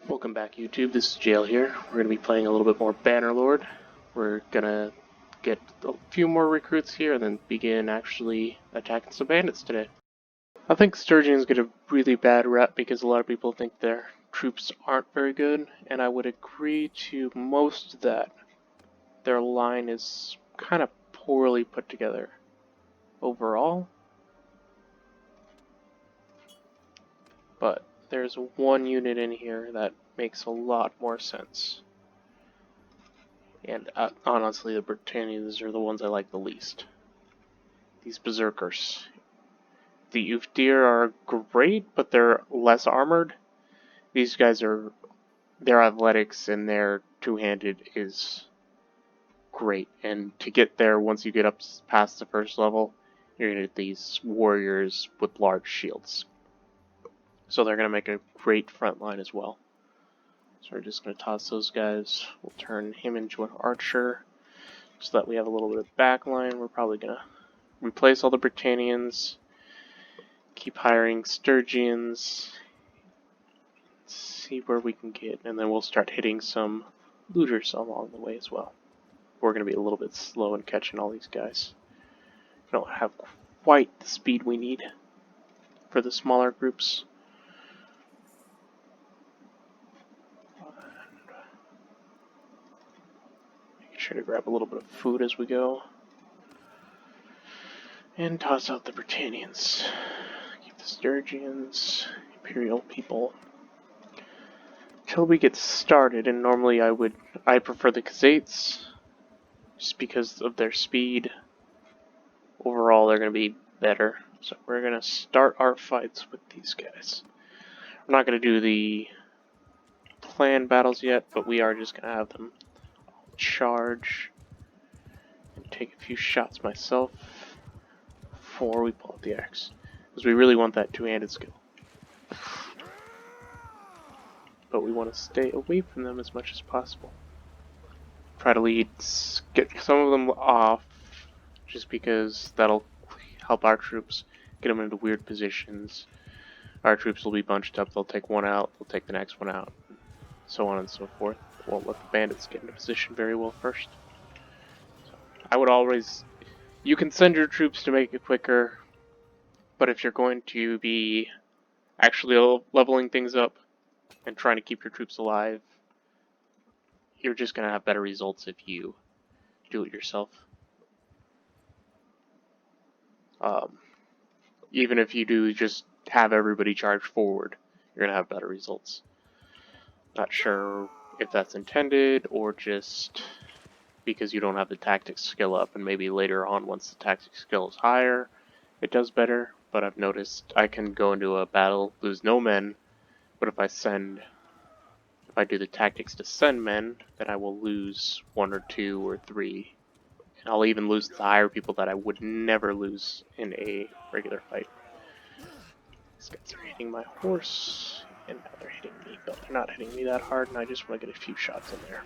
Welcome back, YouTube. This is Jale here. We're going to be playing a little bit more Bannerlord. We're going to get a few more recruits here and then begin actually attacking some bandits today. I think Sturgians get a really bad rep because a lot of people think their troops aren't very good, and I would agree to most of that. Their line is kind of poorly put together overall. But there's one unit in here that makes a lot more sense. And honestly, the Britannians are the ones I like the least. These berserkers. The Ufdir are great, but they're less armored. These guys are, their athletics and their two-handed is great. And to get there, once you get up past the first level, you're gonna get these warriors with large shields. So they're going to make a great front line as well. So we're just going to toss those guys. We'll turn him into an archer so that we have a little bit of back line. We're probably going to replace all the Britannians. Keep hiring Sturgians. See where we can get. And then we'll start hitting some looters along the way as well. We're going to be a little bit slow in catching all these guys. We don't have quite the speed we need for the smaller groups. Sure to grab a little bit of food as we go. And toss out the Britannians. Keep the Sturgians, Imperial people. Until we get started, and normally I prefer the Khazaits, just because of their speed. Overall, they're going to be better. So we're going to start our fights with these guys. We're not going to do the planned battles yet, but we are just going to have them charge and take a few shots myself before we pull out the axe, because we really want that two-handed skill, but we want to stay away from them as much as possible. Try to get some of them off, just because that'll help our troops get them into weird positions. Our troops will be bunched up, they'll take one out, they'll take the next one out, so on and so forth. Won't let the bandits get into position very well first. So I would always... You can send your troops to make it quicker, but if you're going to be actually leveling things up and trying to keep your troops alive, you're just going to have better results if you do it yourself. Even if you do just have everybody charge forward, you're going to have better results. Not sure if that's intended, or just because you don't have the tactics skill up, and maybe later on, once the tactics skill is higher, it does better. But I've noticed I can go into a battle, lose no men, but if I do the tactics to send men, then I will lose 1 or 2 or 3, and I'll even lose the higher people that I would never lose in a regular fight. These guys are hitting my horse. And now they're hitting me, but they're not hitting me that hard, and I just want to get a few shots in there.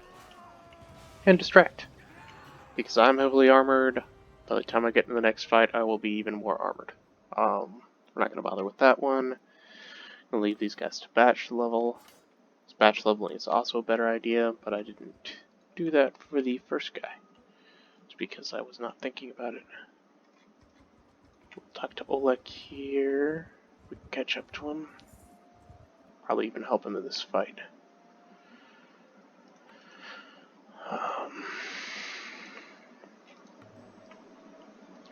And distract. Because I'm heavily armored, by the time I get into the next fight, I will be even more armored. We're not going to bother with that one. I'm going to leave these guys to batch level. This batch leveling is also a better idea, but I didn't do that for the first guy. It's because I was not thinking about it. We'll talk to Oleg here. We can catch up to him. Probably even help him in this fight.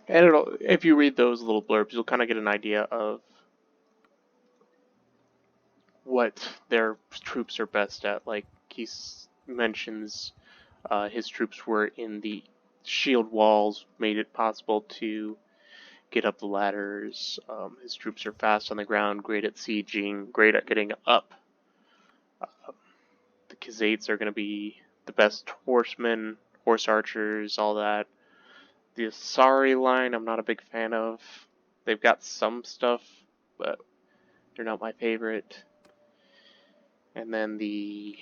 And if you read those little blurbs, you'll kind of get an idea of what their troops are best at. Like, he mentions his troops were in the shield walls, made it possible to get up the ladders. His troops are fast on the ground, great at sieging, great at getting up. The Khazaits are going to be the best horsemen, horse archers, all that. The Asari line I'm not a big fan of. They've got some stuff, but they're not my favorite. And then the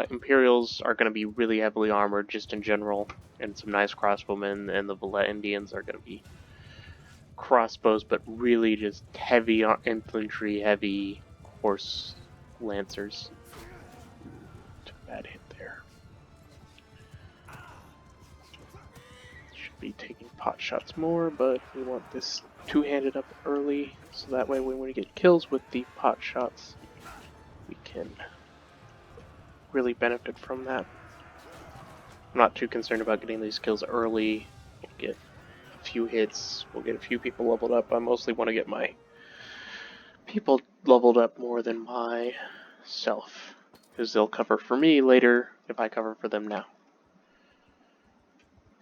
Imperials are going to be really heavily armored just in general, and some nice crossbowmen, and the Valette Indians are going to be crossbows, but really just heavy infantry, heavy horse lancers. Took a bad hit there. Should be taking pot shots more, but we want this two-handed up early, so that way when we get kills with the pot shots, we can really benefit from that. I'm not too concerned about getting these kills early. We'll get a few hits, we'll get a few people leveled up. I mostly want to get my people leveled up more than myself, because they'll cover for me later if I cover for them now.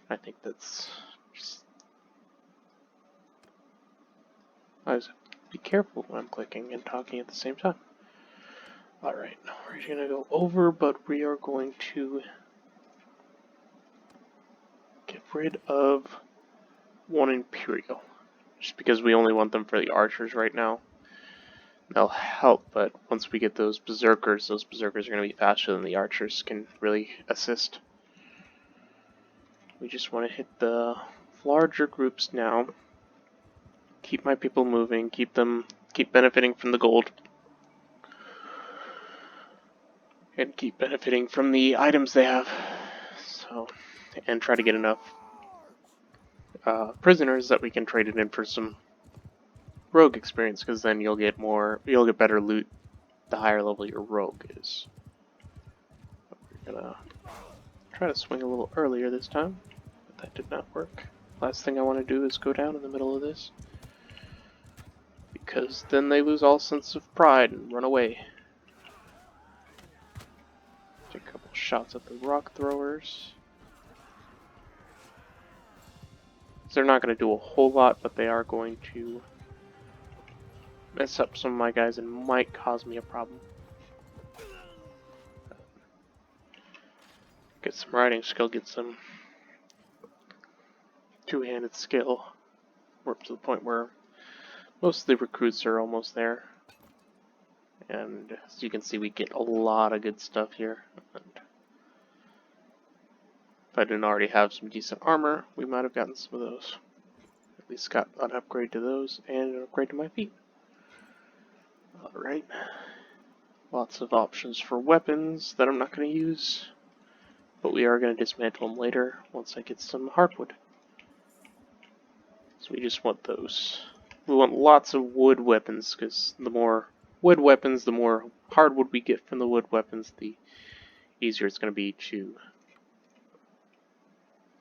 I think that's just... I just have to be careful when I'm clicking and talking at the same time. Alright, we're gonna go over, but we are going to get rid of one Imperial. Just because we only want them for the archers right now. They'll help, but once we get those berserkers are going to be faster than the archers can really assist. We just want to hit the larger groups now. Keep my people moving, keep benefiting from the gold. And keep benefiting from the items they have. So, and try to get enough prisoners that we can trade it in for some rogue experience, because then you'll get better loot the higher level your rogue is. We're gonna try to swing a little earlier this time, but that did not work. Last thing I want to do is go down in the middle of this, because then they lose all sense of pride and run away. Take a couple shots at the rock throwers. They're not going to do a whole lot, but they are going to mess up some of my guys and might cause me a problem. Get some riding skill, get some two-handed skill. We're up to the point where most of the recruits are almost there. And as you can see, we get a lot of good stuff here. And if I didn't already have some decent armor, we might have gotten some of those. At least got an upgrade to those and an upgrade to my feet. Alright. Lots of options for weapons that I'm not going to use. But we are going to dismantle them later once I get some hardwood. So we just want those. We want lots of wood weapons, because the more wood weapons, the more hardwood we get from the wood weapons, the easier it's going to be to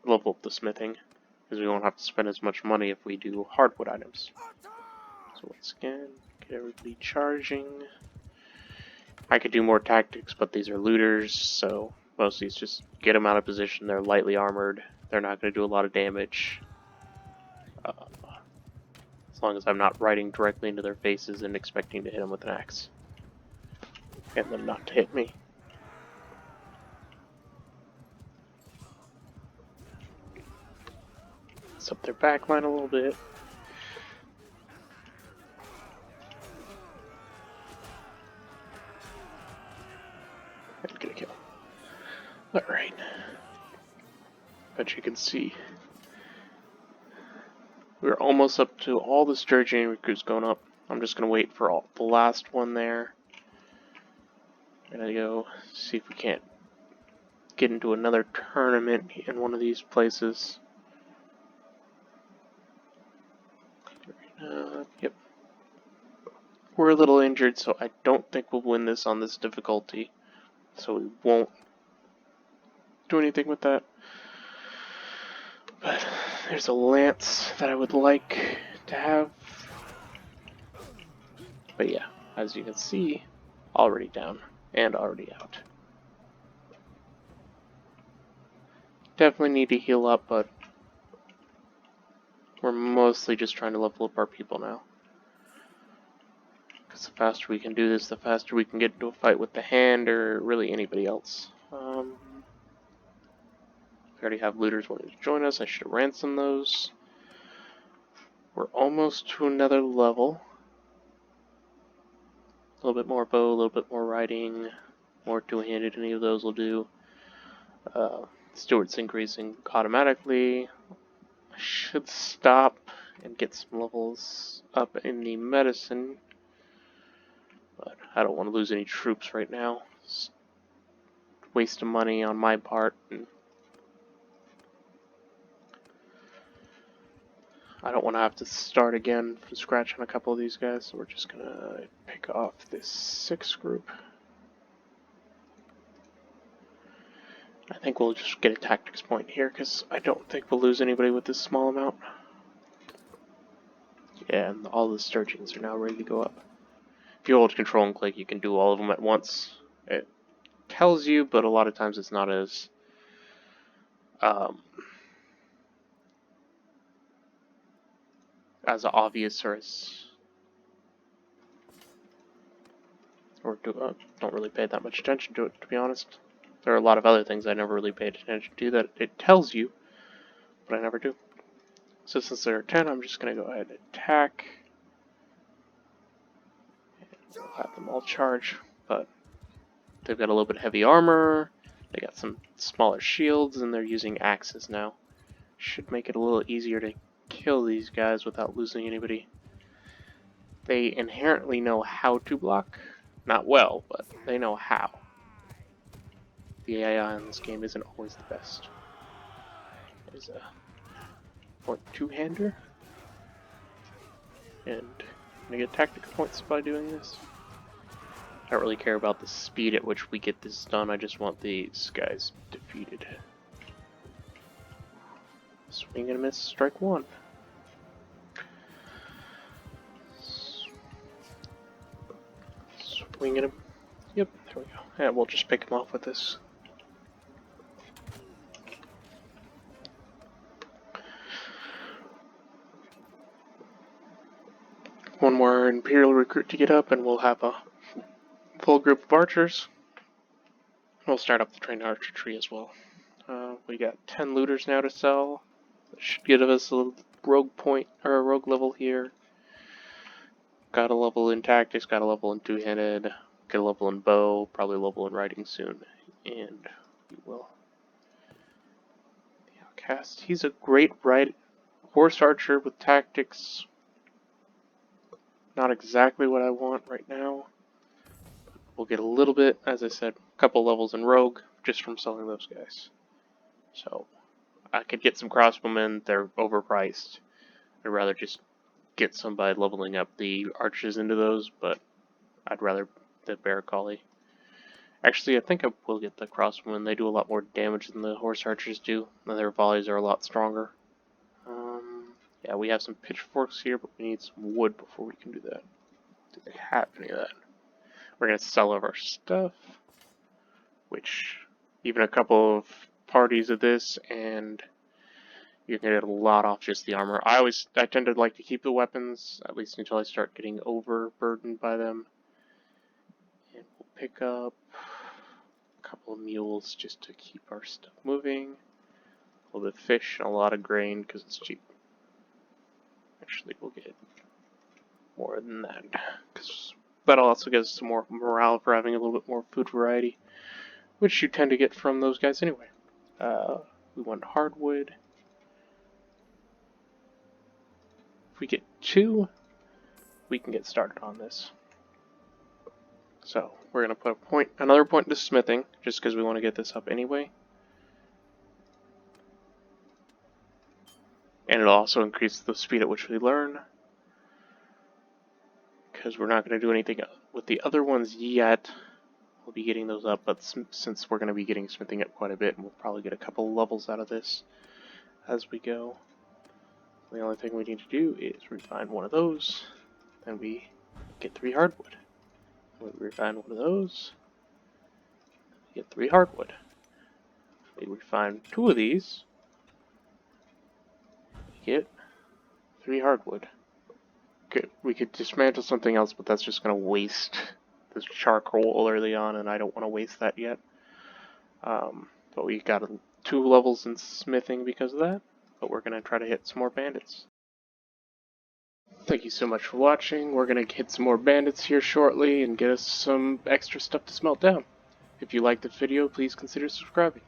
level up the smithing, because we won't have to spend as much money if we do hardwood items. So once again, get everybody charging. I could do more tactics, but these are looters, so mostly it's just get them out of position. They're lightly armored. They're not going to do a lot of damage. As long as I'm not riding directly into their faces and expecting to hit them with an axe. And them not to hit me. Let's up their backline a little bit. And get a kill. Alright. But you can see we're almost up to all the Sturgian recruits going up. I'm just going to wait for the last one there. I'm going to go see if we can't get into another tournament in one of these places. Yep. We're a little injured, so I don't think we'll win this on this difficulty. So we won't do anything with that. But there's a lance that I would like to have. But yeah, as you can see, already down and already out. Definitely need to heal up, but we're mostly just trying to level up our people now. Because the faster we can do this, the faster we can get into a fight with the hand or really anybody else. We already have looters wanting to join us. I should have ransomed those. We're almost to another level. A little bit more bow, a little bit more riding, more two-handed, any of those will do. Stewart's increasing automatically. I should stop and get some levels up in the medicine. But I don't want to lose any troops right now. It's a waste of money on my part, and I don't want to have to start again from scratch on a couple of these guys, so we're just gonna pick off this 6 group. I think we'll just get a tactics point here, because I don't think we'll lose anybody with this small amount. Yeah, and all the Sturgians are now ready to go up. If you hold control and click, you can do all of them at once. It tells you, but a lot of times it's not as obvious or don't really pay that much attention to it, to be honest. There are a lot of other things I never really paid attention to that it tells you, but I never do. So since there are 10, I'm just going to go ahead and attack. And we'll have them all charge, but they've got a little bit of heavy armor, they got some smaller shields, and they're using axes now. Should make it a little easier to kill these guys without losing anybody. They inherently know how to block. Not well, but they know how. The AI in this game isn't always the best. There's a two-hander. And I'm gonna get tactical points by doing this. I don't really care about the speed at which we get this done, I just want these guys defeated. Swing and a miss, strike 1. Swing and a... Yep, there we go. And we'll just pick him off with this. One more Imperial recruit to get up, and we'll have a full group of archers. We'll start up the trained archer tree as well. We got 10 looters now to sell. That should give us a rogue point, or a rogue level here. Got a level in tactics, got a level in two-handed, get a level in bow, probably a level in riding soon, and we will. The outcast, he's a great horse archer with tactics. Not exactly what I want right now. We'll get a little bit, as I said, a couple levels in rogue just from selling those guys. So I could get some crossbowmen, they're overpriced. I'd rather just get some by leveling up the archers into those, but I'd rather the bear collie. Actually, I think I will get the crossbowmen. They do a lot more damage than the horse archers do, and their volleys are a lot stronger. Yeah, we have some pitchforks here, but we need some wood before we can do that. Do they have any of that? We're going to sell all of our stuff, which even a couple of parties of this, and you can get a lot off just the armor. I tend to like to keep the weapons, at least until I start getting overburdened by them. And we'll pick up a couple of mules just to keep our stuff moving. A little bit of fish and a lot of grain because it's cheap. Actually, we'll get more than that, because that'll also give us some more morale for having a little bit more food variety, which you tend to get from those guys anyway. We want hardwood. If we get 2, we can get started on this. So we're going to put another point into smithing, just because we want to get this up anyway. And it'll also increase the speed at which we learn, because we're not going to do anything with the other ones yet. We'll be getting those up, but since we're going to be getting smithing up quite a bit, and we'll probably get a couple levels out of this as we go. The only thing we need to do is refine one of those, then we get 3 hardwood. We refine one of those, we get 3 hardwood. We refine 2 of these, we get 3 hardwood. We could dismantle something else, but that's just going to waste this charcoal early on, and I don't want to waste that yet. But we got 2 levels in smithing because of that, but we're going to try to hit some more bandits. Thank you so much for watching. We're going to hit some more bandits here shortly and get us some extra stuff to smelt down. If you liked the video, please consider subscribing.